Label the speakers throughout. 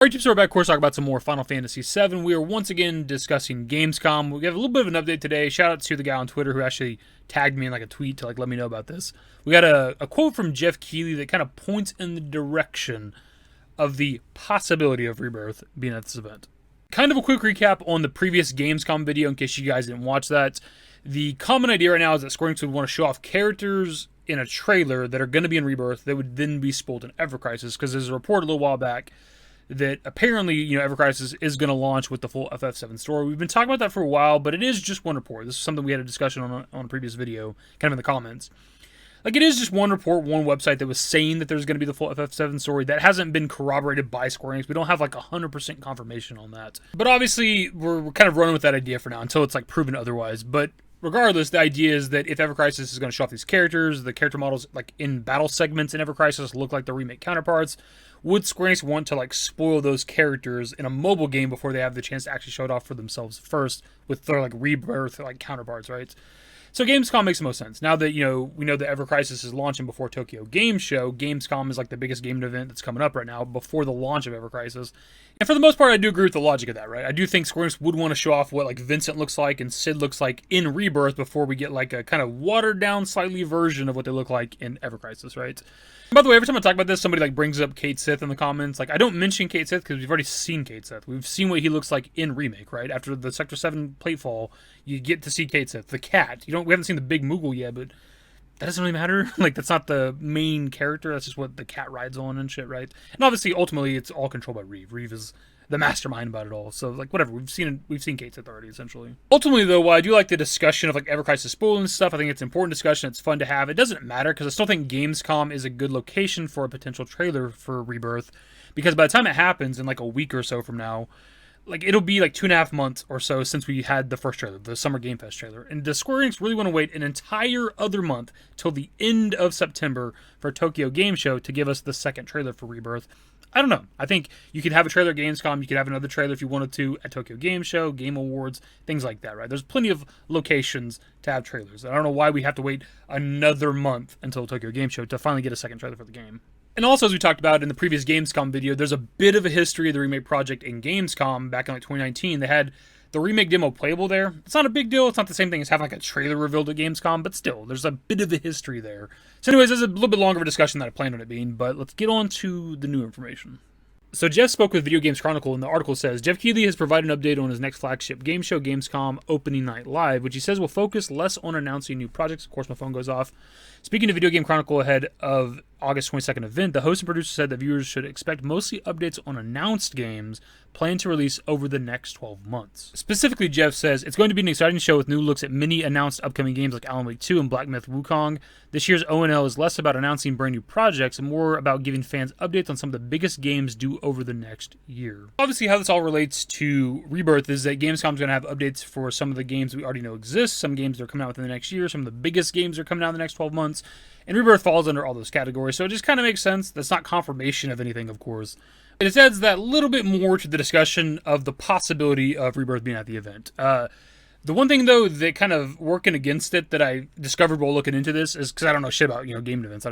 Speaker 1: Alright, so we're back, of course, talk about some more Final Fantasy VII. We are once again discussing Gamescom. We have a little bit of an update today. Shout out to the guy on Twitter who actually tagged me in like a tweet to let me know about this. We got a quote from Geoff Keighley that kind of points in the direction of the possibility of Rebirth being at this event. Kind of a quick recap on the previous Gamescom video in case you guys didn't watch that. The common idea right now is that Square Enix would want to show off characters in a trailer that are going to be in Rebirth that would then be spoiled in Ever Crisis, because there's a report a little while back that apparently, Ever Crisis is going to launch with the full FF7 story. We've been talking about that for a while, but it is just one report. This is something we had a discussion on a previous video, kind of in the comments. Like, it is just one report, one website that was saying that there's going to be the full FF7 story. That hasn't been corroborated by Square Enix. We don't have, 100% confirmation on that. But obviously, we're kind of running with that idea for now until it's, proven otherwise. But regardless, the idea is that if Ever Crisis is going to show off these characters, the character models, in battle segments in Ever Crisis look like the remake counterparts, would Square Enix want to, spoil those characters in a mobile game before they have the chance to actually show it off for themselves first with their, Rebirth, counterparts, right? So Gamescom makes the most sense. Now that, we know that Ever Crisis is launching before Tokyo Game Show, Gamescom is, the biggest gaming event that's coming up right now before the launch of Ever Crisis. And for the most part, I do agree with the logic of that, right? I do think Square Enix would want to show off what, Vincent looks like and Sid looks like in Rebirth before we get, a kind of watered-down slightly version of what they look like in Ever Crisis, right? By the way, every time I talk about this, somebody brings up Cait Sith in the comments. I don't mention Cait Sith because we've already seen Cait Sith. We've seen what he looks like in Remake, right? After the Sector 7 platefall, you get to see Cait Sith, the cat. We haven't seen the big Moogle yet, but that doesn't really matter. That's not the main character. That's just what the cat rides on and shit, right? And obviously, ultimately, it's all controlled by Reeve. Reeve is the mastermind about it all. So, whatever. We've seen Cait Sith already, essentially. Ultimately, though, while I do like the discussion of, Ever Crisis spoiling stuff, I think it's an important discussion. It's fun to have. It doesn't matter, because I still think Gamescom is a good location for a potential trailer for Rebirth, because by the time it happens, in, a week or so from now, it'll be 2.5 months or so since we had the first trailer, the Summer Game Fest trailer. And does Square Enix really want to wait an entire other month till the end of September for Tokyo Game Show to give us the second trailer for Rebirth? I don't know. I think you could have a trailer at Gamescom. You could have another trailer if you wanted to at Tokyo Game Show, Game Awards, things like that, right? There's plenty of locations to have trailers. I don't know why we have to wait another month until Tokyo Game Show to finally get a second trailer for the game. And also, as we talked about in the previous Gamescom video, there's a bit of a history of the Remake project in Gamescom back in 2019. They had the Remake demo playable there. It's not a big deal. It's not the same thing as having a trailer revealed at Gamescom, but still, there's a bit of a history there. So anyways, there's a little bit longer of a discussion than I planned on it being, but let's get on to the new information. So Geoff spoke with Video Games Chronicle, and the article says, Geoff Keighley has provided an update on his next flagship game show, Gamescom Opening Night Live, which he says will focus less on announcing new projects. Of course, my phone goes off. Speaking to Video Game Chronicle ahead of August 22nd event, the host and producer said that viewers should expect mostly updates on announced games planned to release over the next 12 months. Specifically, Geoff says, it's going to be an exciting show with new looks at many announced upcoming games like Alan Wake 2 and Black Myth Wukong. This year's ONL is less about announcing brand new projects and more about giving fans updates on some of the biggest games due over the next year. Obviously, how this all relates to Rebirth is that Gamescom is going to have updates for some of the games we already know exist, some games that are coming out within the next year, some of the biggest games that are coming out in the next 12 months, and Rebirth falls under all those categories, so it just kind of makes sense. That's not confirmation of anything, of course. It just adds that little bit more to the discussion of the possibility of Rebirth being at the event. The one thing, though, that kind of working against it that I discovered while looking into this is because I don't know shit about, gaming events. I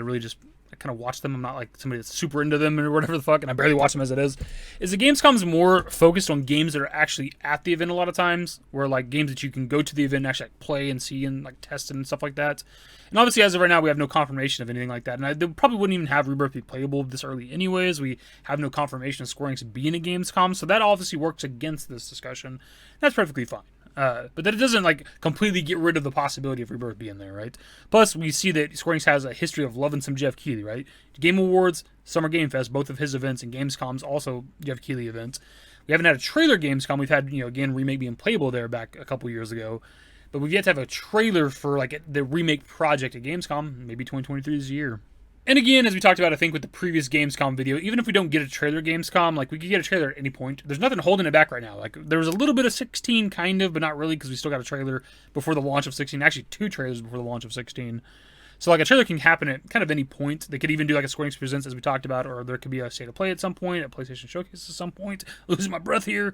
Speaker 1: kind of watch them. I'm not like somebody that's super into them or whatever the fuck, and I barely watch them as it is the Gamescom's more focused on games that are actually at the event a lot of times, where games that you can go to the event and actually play and see and test and stuff like that. And obviously, as of right now, we have no confirmation of anything like that. And they probably wouldn't even have Rebirth be playable this early anyways. We have no confirmation of Square Enix being a Gamescom, so that obviously works against this discussion. That's perfectly fine. But that it doesn't completely get rid of the possibility of Rebirth being there, right? Plus, we see that Square Enix has a history of loving some Geoff Keighley, right? Game Awards, Summer Game Fest, both of his events, and Gamescom's also Geoff Keighley events. We haven't had a trailer Gamescom. We've had, again, Remake being playable there back a couple years ago. But we've yet to have a trailer for the Remake project at Gamescom. Maybe 2023 is the year. And again, as we talked about, I think with the previous Gamescom video, even if we don't get a trailer Gamescom, we could get a trailer at any point. There's nothing holding it back right now. There was a little bit of 16, kind of, but not really, because we still got a trailer before the launch of 16. Actually, 2 trailers before the launch of 16. So like a trailer can happen at kind of any point. They could even do like a Square Enix Presents as we talked about, or there could be a State of Play at some point, a PlayStation Showcase at some point. Losing my breath here.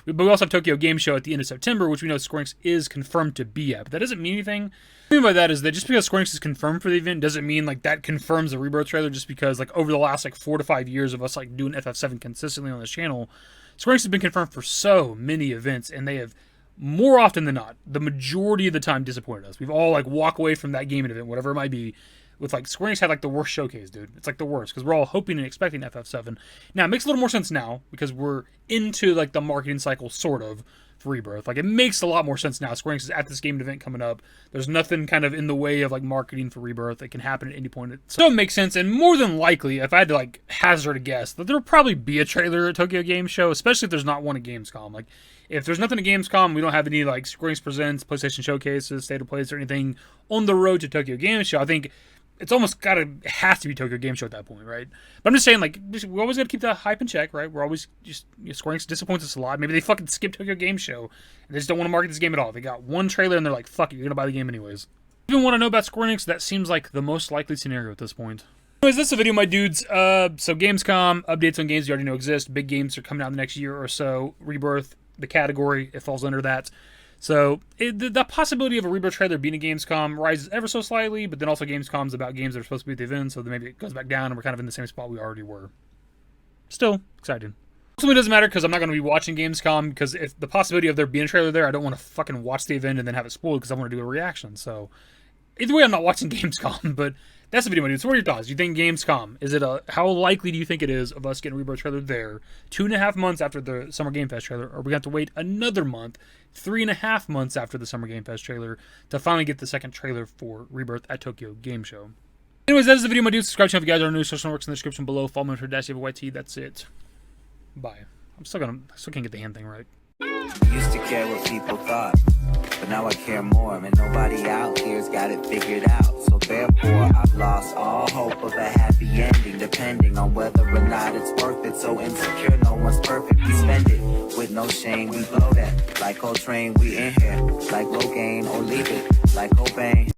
Speaker 1: But we also have Tokyo Game Show at the end of September, which we know Square Enix is confirmed to be at. But that doesn't mean anything. What I mean by that is that just because Square Enix is confirmed for the event doesn't mean like that confirms the Rebirth trailer, just because like over the last like 4 to 5 years of us like doing FF7 consistently on this channel, Square Enix has been confirmed for so many events, and they have more often than not, the majority of the time, disappointed us. We've all like walk away from that gaming event, whatever it might be, with like Square Enix had like the worst showcase, dude. It's like the worst because we're all hoping and expecting FF7. Now it makes a little more sense now because we're into like the marketing cycle sort of for Rebirth. Like it makes a lot more sense now. Square Enix is at this gaming event coming up. There's nothing kind of in the way of like marketing for Rebirth. It can happen at any point. So it makes sense, and more than likely, if I had to like hazard a guess, that there'll probably be a trailer at Tokyo Game Show, especially if there's not one at Gamescom. Like if there's nothing at Gamescom, we don't have any like Square Enix Presents, PlayStation Showcases, State of Plays, or anything on the road to Tokyo Game Show. I think it's almost it has to be Tokyo Game Show at that point, right? But I'm just saying, like, we always got to keep the hype in check, right? We're always just, Square Enix disappoints us a lot. Maybe they fucking skip Tokyo Game Show and they just don't want to market this game at all. They got one trailer and they're like, fuck it, you're going to buy the game anyways. If you want to know about Square Enix, that seems like the most likely scenario at this point. Anyways, that's the video, my dudes. So Gamescom, updates on games you already know exist. Big games are coming out in the next year or so. Rebirth, the category, it falls under that. So the possibility of a Rebirth trailer being a Gamescom rises ever so slightly, but then also Gamescom's about games that are supposed to be at the event, so then maybe it goes back down and we're kind of in the same spot we already were. Still exciting. Also, it doesn't matter because I'm not going to be watching Gamescom, because if the possibility of there being a trailer there, I don't want to fucking watch the event and then have it spoiled because I want to do a reaction. So either way, I'm not watching Gamescom, but that's the video, my dude. So what are your thoughts? Do you think Gamescom, how likely do you think it is of us getting a Rebirth trailer there 2.5 months after the Summer Game Fest trailer, or we have to wait another month, 3.5 months after the Summer Game Fest trailer to finally get the second trailer for Rebirth at Tokyo Game Show? Anyways, that is the video, my dude. Subscribe to if you guys are new. Social networks in the description below. Follow me on Twitter, @DashingDavidYT. That's it. Bye. I still can't get the hand thing right.
Speaker 2: Used to care what people thought, but now I care more, and nobody out here's got it figured out. So therefore, I've lost all hope of a happy ending, depending on whether or not it's worth it. So insecure, no one's perfect. We spend it with no shame. We blow that like Coltrane. We in here like Rogaine.